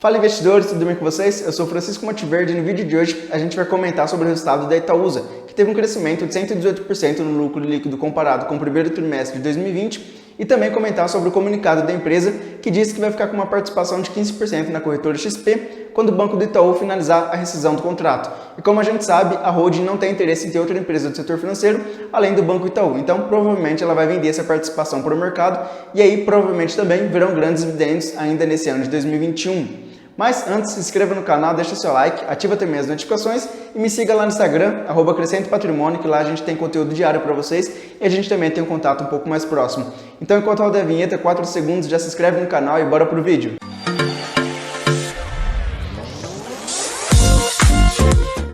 Fala investidores, tudo bem com vocês? Eu sou Francisco Monteverde e no vídeo de hoje a gente vai comentar sobre o resultado da Itaúsa, que teve um crescimento de 118% no lucro líquido comparado com o primeiro trimestre de 2020 e também comentar sobre o comunicado da empresa que diz que vai ficar com uma participação de 15% na corretora XP quando o Banco do Itaú finalizar a rescisão do contrato. E como a gente sabe, a holding não tem interesse em ter outra empresa do setor financeiro além do Banco Itaú, então provavelmente ela vai vender essa participação para o mercado e aí provavelmente também virão grandes dividendos ainda nesse ano de 2021. Mas antes, se inscreva no canal, deixa seu like, ativa também as notificações e me siga lá no Instagram, @crescentopatrimônio, que lá a gente tem conteúdo diário para vocês e a gente também tem um contato um pouco mais próximo. Então, enquanto roda a vinheta, 4 segundos, já se inscreve no canal e bora pro vídeo.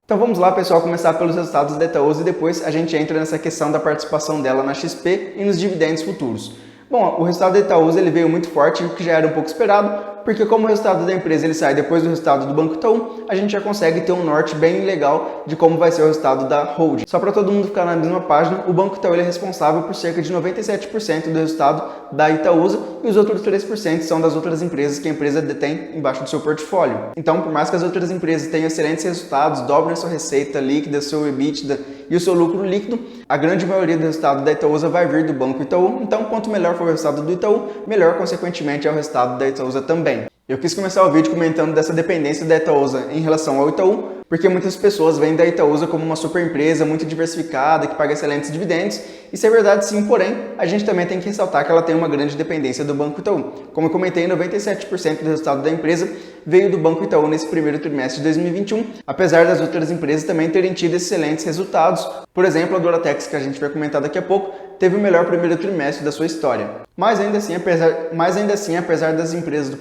Então vamos lá, pessoal, começar pelos resultados da Itaúsa e depois a gente entra nessa questão da participação dela na XP e nos dividendos futuros. Bom, o resultado da Itaúsa ele veio muito forte, o que já era um pouco esperado, porque como o resultado da empresa ele sai depois do resultado do Banco Itaú, a gente já consegue ter um norte bem legal de como vai ser o resultado da holding. Só para todo mundo ficar na mesma página, o Banco Itaú ele é responsável por cerca de 97% do resultado da Itaúsa e os outros 3% são das outras empresas que a empresa detém embaixo do seu portfólio. Então, por mais que as outras empresas tenham excelentes resultados, dobrem a sua receita líquida, seu EBITDA e o seu lucro líquido, a grande maioria do resultado da Itaúsa vai vir do Banco Itaú. Então, quanto melhor for o resultado do Itaú, melhor consequentemente é o resultado da Itaúsa também. Eu quis começar o vídeo comentando dessa dependência da Itaúsa em relação ao Itaú, porque muitas pessoas veem da Itaúsa como uma super empresa muito diversificada, que paga excelentes dividendos. Isso é verdade sim, porém, a gente também tem que ressaltar que ela tem uma grande dependência do Banco Itaú. Como eu comentei, 97% do resultado da empresa veio do Banco Itaú nesse primeiro trimestre de 2021, apesar das outras empresas também terem tido excelentes resultados. Por exemplo, a Duratex, que a gente vai comentar daqui a pouco, teve o melhor primeiro trimestre da sua história. Mas ainda assim, apesar das empresas do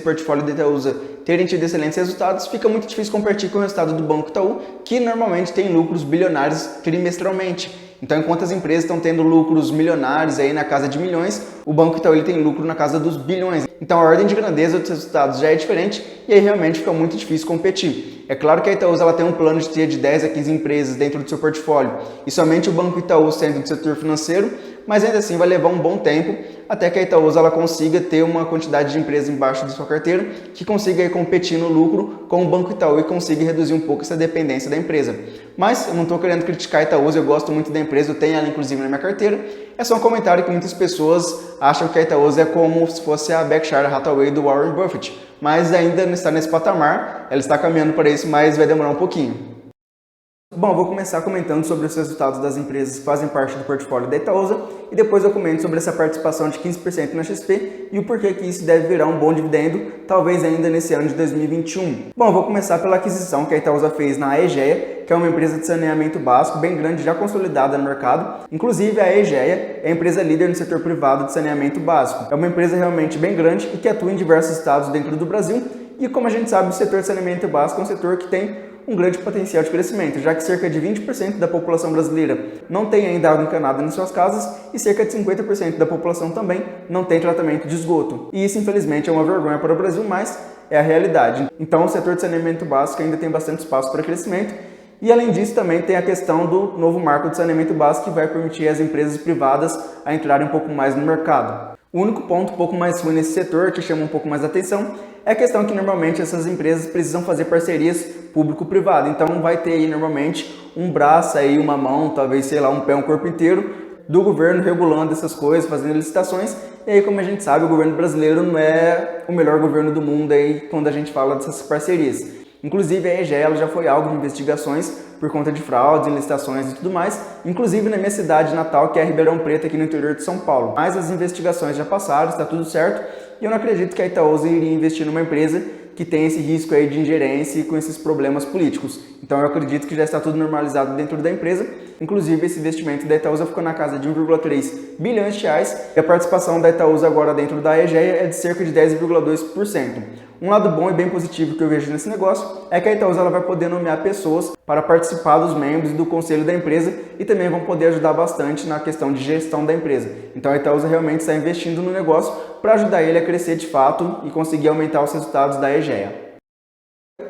portfólio da Itaúsa terem tido excelentes resultados, fica muito difícil competir com o resultado do Banco Itaú, que normalmente tem lucros bilionários trimestralmente. Então, enquanto as empresas estão tendo lucros milionários aí na casa de milhões, o Banco Itaú ele tem lucro na casa dos bilhões. Então, a ordem de grandeza dos resultados já é diferente e aí realmente fica muito difícil competir. É claro que a Itaúsa ela tem um plano de ter de 10 a 15 empresas dentro do seu portfólio e somente o Banco Itaú sendo do setor financeiro, mas ainda assim vai levar um bom tempo até que a Itaúsa ela consiga ter uma quantidade de empresas embaixo de sua carteira que consiga aí competir no lucro com o Banco Itaú e consiga reduzir um pouco essa dependência da empresa. Mas eu não estou querendo criticar a Itaúsa, eu gosto muito da empresa, eu tenho ela inclusive na minha carteira. É só um comentário que muitas pessoas acham que a Itaúsa é como se fosse a Berkshire Hathaway do Warren Buffett, mas ainda não está nesse patamar, ela está caminhando para isso, mas vai demorar um pouquinho. Bom, vou começar comentando sobre os resultados das empresas que fazem parte do portfólio da Itaúsa e depois eu comento sobre essa participação de 15% na XP e o porquê que isso deve virar um bom dividendo, talvez ainda nesse ano de 2021. Bom, eu vou começar pela aquisição que a Itaúsa fez na Aegea, que é uma empresa de saneamento básico bem grande, já consolidada no mercado. Inclusive, a Aegea é a empresa líder no setor privado de saneamento básico. É uma empresa realmente bem grande e que atua em diversos estados dentro do Brasil e, como a gente sabe, o setor de saneamento básico é um setor que tem um grande potencial de crescimento, já que cerca de 20% da população brasileira não tem ainda água encanada nas suas casas e cerca de 50% da população também não tem tratamento de esgoto. E isso, infelizmente, é uma vergonha para o Brasil, mas é a realidade. Então, o setor de saneamento básico ainda tem bastante espaço para crescimento. E, além disso, também tem a questão do novo marco de saneamento básico que vai permitir às empresas privadas a entrarem um pouco mais no mercado. O único ponto um pouco mais ruim nesse setor, que chama um pouco mais a atenção, é a questão que normalmente essas empresas precisam fazer parcerias público-privado. Então vai ter aí normalmente um braço aí, uma mão, talvez, sei lá, um pé, um corpo inteiro do governo regulando essas coisas, fazendo licitações. E aí, como a gente sabe, o governo brasileiro não é o melhor governo do mundo aí quando a gente fala dessas parcerias. Inclusive a Aegea ela já foi alvo de investigações por conta de fraudes em licitações e tudo mais, inclusive na minha cidade natal, que é Ribeirão Preto, aqui no interior de São Paulo. Mas as investigações já passaram, está tudo certo, e eu não acredito que a Itaúsa iria investir numa empresa que tem esse risco aí de ingerência e com esses problemas políticos. Então eu acredito que já está tudo normalizado dentro da empresa. Inclusive esse investimento da Itaúsa ficou na casa de 1,3 bilhões de reais e a participação da Itaúsa agora dentro da Aegea é de cerca de 10,2%. Um lado bom e bem positivo que eu vejo nesse negócio é que a Itaúsa ela vai poder nomear pessoas para participar dos membros do conselho da empresa e também vão poder ajudar bastante na questão de gestão da empresa. Então a Itaúsa realmente está investindo no negócio para ajudar ele a crescer de fato e conseguir aumentar os resultados da Aegea.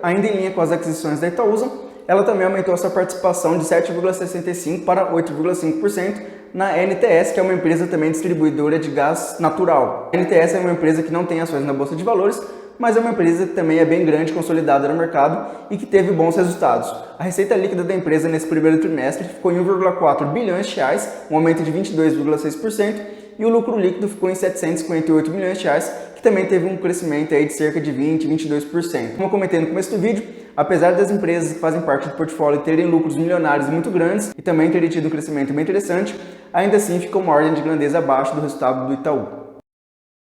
Ainda em linha com as aquisições da Itaúsa, ela também aumentou sua participação de 7,65% para 8,5% na NTS, que é uma empresa também distribuidora de gás natural. A NTS é uma empresa que não tem ações na Bolsa de Valores, mas é uma empresa que também é bem grande, consolidada no mercado e que teve bons resultados. A receita líquida da empresa nesse primeiro trimestre ficou em 1,4 bilhões de reais, um aumento de 22,6%, e o lucro líquido ficou em 758 milhões de reais, que também teve um crescimento aí de cerca de 22%. Como eu comentei no começo do vídeo, apesar das empresas que fazem parte do portfólio terem lucros milionários muito grandes e também terem tido um crescimento bem interessante, ainda assim ficou uma ordem de grandeza abaixo do resultado do Itaú.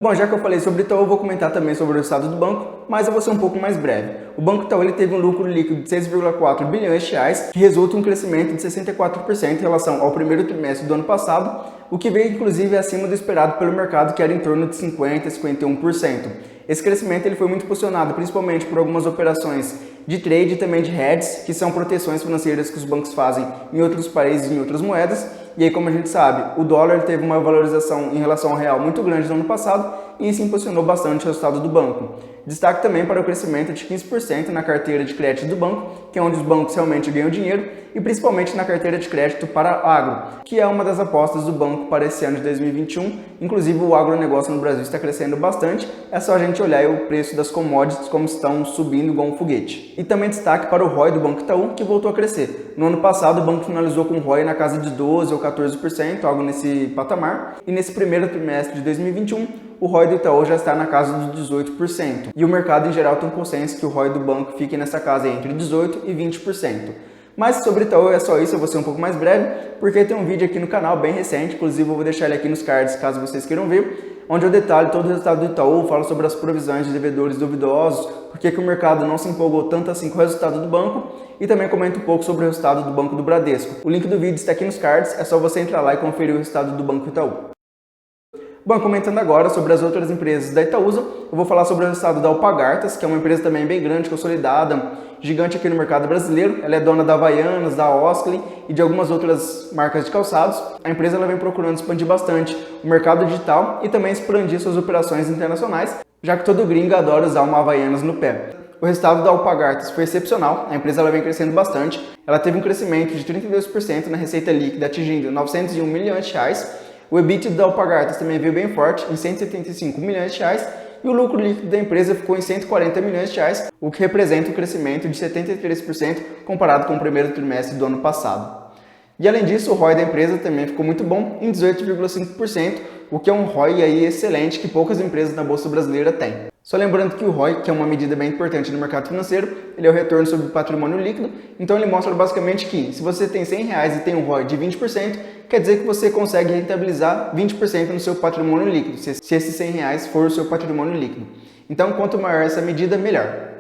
Bom, já que eu falei sobre o Itaú, eu vou comentar também sobre o resultado do banco, mas eu vou ser um pouco mais breve. O Banco Itaú ele teve um lucro líquido de 6,4 bilhões de reais, que resulta em um crescimento de 64% em relação ao primeiro trimestre do ano passado, o que veio inclusive acima do esperado pelo mercado, que era em torno de 50% a 51%. Esse crescimento ele foi muito impulsionado principalmente por algumas operações de trade e também de hedges, que são proteções financeiras que os bancos fazem em outros países e em outras moedas. E aí, como a gente sabe, o dólar teve uma valorização em relação ao real muito grande no ano passado e isso impulsionou bastante o resultado do banco. Destaque também para o crescimento de 15% na carteira de crédito do banco, que é onde os bancos realmente ganham dinheiro, e principalmente na carteira de crédito para agro, que é uma das apostas do banco para esse ano de 2021. Inclusive, o agronegócio no Brasil está crescendo bastante, é só a gente olhar o preço das commodities como estão subindo igual um foguete. E também destaque para o ROI do Banco Itaú, que voltou a crescer. No ano passado, o banco finalizou com um ROI na casa de 12% ou 14%, algo nesse patamar, e nesse primeiro trimestre de 2021, o ROI do Itaú já está na casa de 18%. E o mercado em geral tem um consenso que o ROI do banco fique nessa casa entre 18% e 20%. Mas sobre Itaú é só isso, eu vou ser um pouco mais breve, porque tem um vídeo aqui no canal bem recente, inclusive eu vou deixar ele aqui nos cards caso vocês queiram ver, onde eu detalho todo o resultado do Itaú, falo sobre as provisões de devedores duvidosos, porque que o mercado não se empolgou tanto assim com o resultado do banco, e também comento um pouco sobre o resultado do Banco do Bradesco. O link do vídeo está aqui nos cards, é só você entrar lá e conferir o resultado do Banco Itaú. Bom, comentando agora sobre as outras empresas da Itaúsa, eu vou falar sobre o resultado da Alpargatas, que é uma empresa também bem grande, consolidada, gigante aqui no mercado brasileiro. Ela é dona da Havaianas, da Osklen e de algumas outras marcas de calçados. A empresa ela vem procurando expandir bastante o mercado digital e também expandir suas operações internacionais, já que todo gringo adora usar uma Havaianas no pé. O resultado da Alpargatas foi excepcional, a empresa ela vem crescendo bastante. Ela teve um crescimento de 32% na receita líquida, atingindo 901 milhões de reais. O EBITDA da Alpargatas também veio bem forte, em 175 milhões de reais, e o lucro líquido da empresa ficou em 140 milhões de reais, o que representa um crescimento de 73% comparado com o primeiro trimestre do ano passado. E além disso, o ROI da empresa também ficou muito bom, em 18,5%, o que é um ROI aí excelente que poucas empresas na Bolsa Brasileira têm. Só lembrando que o ROI, que é uma medida bem importante no mercado financeiro, ele é o retorno sobre o patrimônio líquido, então ele mostra basicamente que se você tem R$100 e tem um ROI de 20%, quer dizer que você consegue rentabilizar 20% no seu patrimônio líquido, se esses R$100 for o seu patrimônio líquido. Então, quanto maior essa medida, melhor.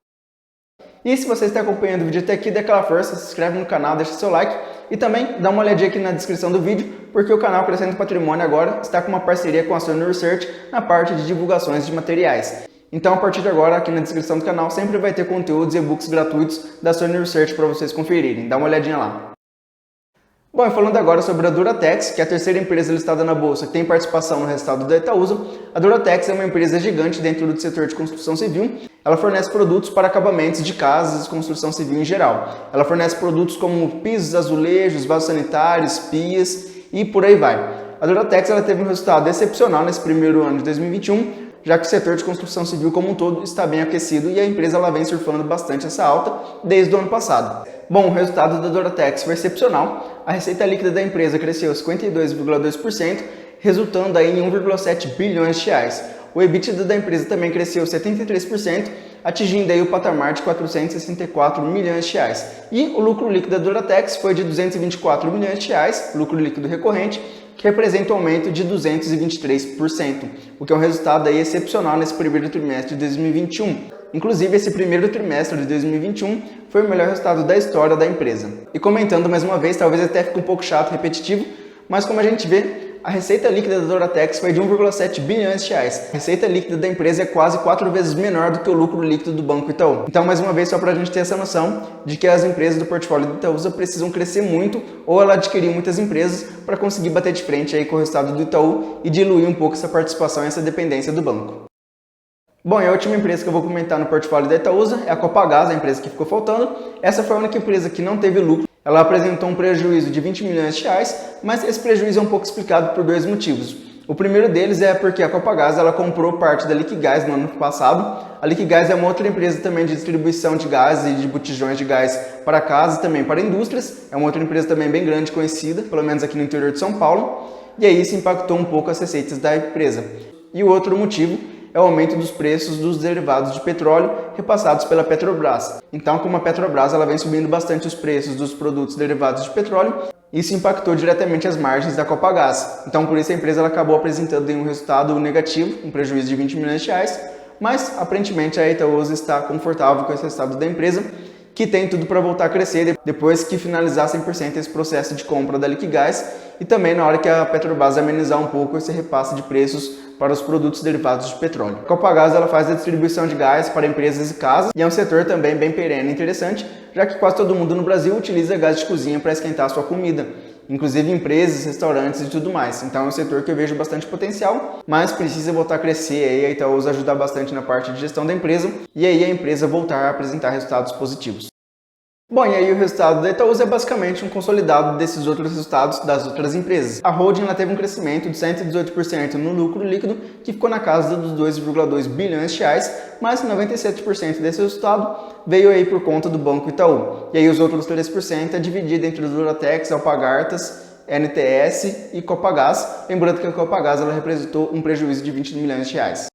E se você está acompanhando o vídeo até aqui, dê aquela força, se inscreve no canal, deixa seu like e também dá uma olhadinha aqui na descrição do vídeo, porque o canal Crescendo Patrimônio agora está com uma parceria com a Sony Research na parte de divulgações de materiais. Então, a partir de agora, aqui na descrição do canal, sempre vai ter conteúdos e e-books gratuitos da Sony Research para vocês conferirem. Dá uma olhadinha lá. Bom, e falando agora sobre a Duratex, que é a terceira empresa listada na Bolsa que tem participação no resultado da Itaúsa, a Duratex é uma empresa gigante dentro do setor de construção civil. Ela fornece produtos para acabamentos de casas e construção civil em geral. Ela fornece produtos como pisos, azulejos, vasos sanitários, pias e por aí vai. A Duratex ela teve um resultado excepcional nesse primeiro ano de 2021, já que o setor de construção civil como um todo está bem aquecido e a empresa ela vem surfando bastante essa alta desde o ano passado. Bom, o resultado da Duratex foi excepcional, a receita líquida da empresa cresceu 52,2%, resultando aí em 1,7 bilhões de reais. O EBITDA da empresa também cresceu 73%, atingindo aí o patamar de 464 milhões de reais. E o lucro líquido da Duratex foi de 224 milhões de reais, lucro líquido recorrente, que representa um aumento de 223%, o que é um resultado aí excepcional nesse primeiro trimestre de 2021. Inclusive, esse primeiro trimestre de 2021 foi o melhor resultado da história da empresa. E comentando mais uma vez, talvez até fique um pouco chato, repetitivo, mas como a gente vê, a receita líquida da Duratex foi de 1,7 bilhões de reais. A receita líquida da empresa é quase 4 vezes menor do que o lucro líquido do Banco Itaú. Então, mais uma vez, só para a gente ter essa noção de que as empresas do portfólio do Itaúsa precisam crescer muito ou ela adquirir muitas empresas para conseguir bater de frente aí com o resultado do Itaú e diluir um pouco essa participação e essa dependência do banco. Bom, e a última empresa que eu vou comentar no portfólio da Itaúsa é a Copagaz, a empresa que ficou faltando. Essa foi a única empresa que não teve lucro Ela apresentou um prejuízo de 20 milhões de reais, mas esse prejuízo é um pouco explicado por dois motivos. O primeiro deles é porque a Copagaz ela comprou parte da Liquigás no ano passado. A Liquigás é uma outra empresa também de distribuição de gás e de botijões de gás para casa e também para indústrias. É uma outra empresa também bem grande, conhecida, pelo menos aqui no interior de São Paulo. E aí isso impactou um pouco as receitas da empresa. E o outro motivo é o aumento dos preços dos derivados de petróleo repassados pela Petrobras. Então, como a Petrobras ela vem subindo bastante os preços dos produtos derivados de petróleo, isso impactou diretamente as margens da Copagaz. Então, por isso a empresa ela acabou apresentando um resultado negativo, um prejuízo de 20 milhões de reais, mas aparentemente a Itaúsa está confortável com esse resultado da empresa, que tem tudo para voltar a crescer depois que finalizar 100% esse processo de compra da Liquigás e também na hora que a Petrobras amenizar um pouco esse repasse de preços para os produtos derivados de petróleo. A Copagaz ela faz a distribuição de gás para empresas e casas e é um setor também bem perene e interessante, já que quase todo mundo no Brasil utiliza gás de cozinha para esquentar a sua comida, inclusive empresas, restaurantes e tudo mais. Então é um setor que eu vejo bastante potencial, mas precisa voltar a crescer aí, a Itaúsa ajudar bastante na parte de gestão da empresa e aí a empresa voltar a apresentar resultados positivos. Bom, e aí o resultado da Itaúsa é basicamente um consolidado desses outros resultados das outras empresas. A holding ela teve um crescimento de 118% no lucro líquido, que ficou na casa dos 2,2 bilhões de reais, mas 97% desse resultado veio aí por conta do Banco Itaú. E aí os outros 3% é dividido entre Duratex, Alpargatas, NTS e Copagaz, lembrando que a Copagaz ela representou um prejuízo de 20 milhões de reais.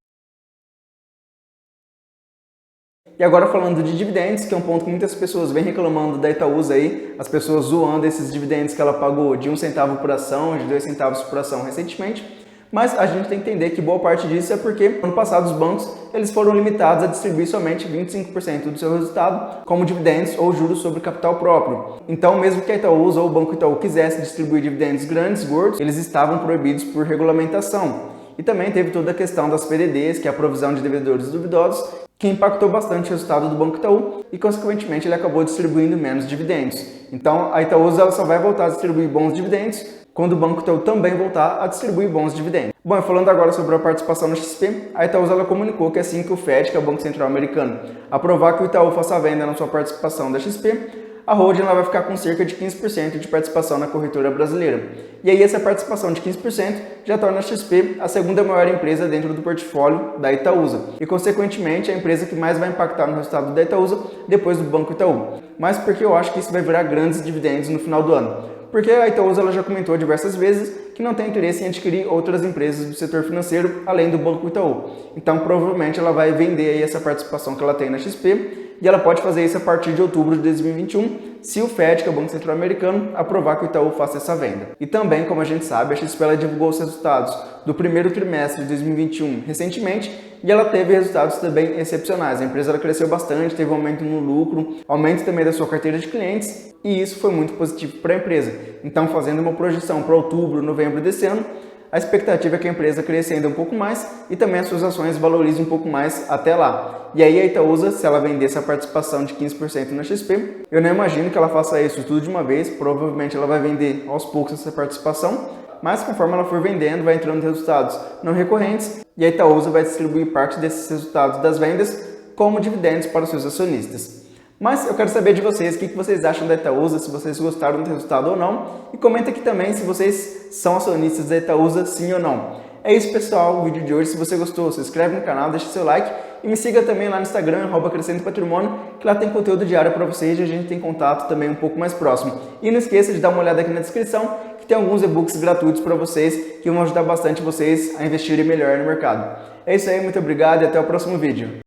E agora falando de dividendos, que é um ponto que muitas pessoas vêm reclamando da Itaúsa aí, as pessoas zoando esses dividendos que ela pagou de 1 centavo por ação, de 2 centavos por ação recentemente, mas a gente tem que entender que boa parte disso é porque, no passado, os bancos eles foram limitados a distribuir somente 25% do seu resultado como dividendos ou juros sobre capital próprio. Então, mesmo que a Itaúsa ou o Banco Itaú quisesse distribuir dividendos grandes, gordos, eles estavam proibidos por regulamentação. E também teve toda a questão das PDDs, que é a provisão de devedores duvidosos, que impactou bastante o resultado do Banco Itaú e, consequentemente, ele acabou distribuindo menos dividendos. Então, a Itaúsa ela só vai voltar a distribuir bons dividendos quando o Banco Itaú também voltar a distribuir bons dividendos. Bom, falando agora sobre a participação no XP, a Itaúsa ela comunicou que assim que o FED, que é o Banco Central Americano, aprovar que o Itaú faça a venda na sua participação da XP, a holding ela vai ficar com cerca de 15% de participação na corretora brasileira. E aí essa participação de 15% já torna a XP a segunda maior empresa dentro do portfólio da Itaúsa e, consequentemente, a empresa que mais vai impactar no resultado da Itaúsa depois do Banco Itaú. Mas porque eu acho que isso vai virar grandes dividendos no final do ano. Porque a Itaúsa ela já comentou diversas vezes que não tem interesse em adquirir outras empresas do setor financeiro além do Banco Itaú. Então, provavelmente, ela vai vender aí essa participação que ela tem na XP e ela pode fazer isso a partir de outubro de 2021, se o FED, que é o Banco Central Americano, aprovar que o Itaú faça essa venda. E também, como a gente sabe, a XP ela divulgou os resultados do primeiro trimestre de 2021 recentemente e ela teve resultados também excepcionais. A empresa ela cresceu bastante, teve um aumento no lucro, aumento também da sua carteira de clientes e isso foi muito positivo para a empresa. Então, fazendo uma projeção para outubro, novembro desse ano, a expectativa é que a empresa cresça ainda um pouco mais e também as suas ações valorizem um pouco mais até lá. E aí a Itaúsa, se ela vender essa participação de 15% na XP, eu não imagino que ela faça isso tudo de uma vez, provavelmente ela vai vender aos poucos essa participação, mas conforme ela for vendendo, vai entrando resultados não recorrentes e a Itaúsa vai distribuir parte desses resultados das vendas como dividendos para os seus acionistas. Mas eu quero saber de vocês o que vocês acham da Itaúsa, se vocês gostaram do resultado ou não. E comenta aqui também se vocês são acionistas da Itaúsa, sim ou não. É isso, pessoal, o vídeo de hoje. Se você gostou, se inscreve no canal, deixa seu like. E me siga também lá no Instagram, @crescendo_patrimônio, que lá tem conteúdo diário para vocês e a gente tem contato também um pouco mais próximo. E não esqueça de dar uma olhada aqui na descrição, que tem alguns e-books gratuitos para vocês, que vão ajudar bastante vocês a investirem melhor no mercado. É isso aí, muito obrigado e até o próximo vídeo.